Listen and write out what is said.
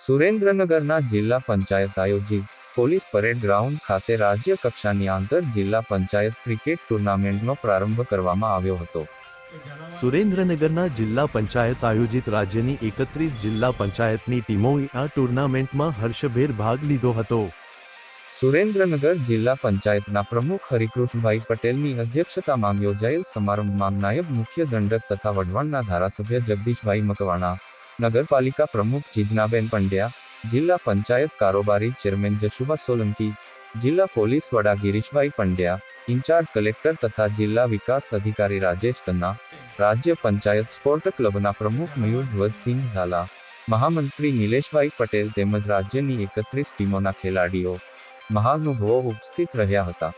સુરેન્દ્રનગરના જિલ્લા પંચાયત આયોજિત પોલીસ પરેડ ગ્રાઉન્ડ ખાતે રાજ્ય કક્ષાની આંતર જિલ્લા પંચાયત ક્રિકેટ ટુર્નામેન્ટનો પ્રારંભ કરવામાં આવ્યો હતો. સુરેન્દ્રનગરના જિલ્લા પંચાયત આયોજિત રાજ્યની 31 જિલ્લા પંચાયતની ટીમોએ આ ટુર્નામેન્ટમાં હર્ષભેર ભાગ લીધો હતો. સુરેન્દ્રનગર જિલ્લા પંચાયતના પ્રમુખ હરિકૃષ્ણભાઈ પટેલની અધ્યક્ષતામાં યોજાયેલ સમારંભમાં નાયબ મુખ્ય દંડક તથા વઢવાણના ધારાસભ્ય જગદીશભાઈ મકવાણા, નગરપાલિકા પ્રમુખ જીજ્ઞાબેન પંડ્યા, જિલ્લા પંચાયત કારોબારી ચેરમેન જશુભા સોલંકી, જિલ્લા પોલીસ વડા ગિરીશભાઈ પંડ્યા, ઇન્ચાર્જ કલેક્ટર તથા જિલ્લા વિકાસ અધિકારી રાજેશ તન્ના, રાજ્ય પંચાયત સ્પોર્ટ ક્લબના પ્રમુખ મયુર ધ્વજસિંહ ઝાલા, મહામંત્રી નિલેશભાઈ પટેલ તેમજ રાજ્યની 31 ટીમોના ખેલાડીઓ, મહાનુભાવો ઉપસ્થિત રહ્યા હતા.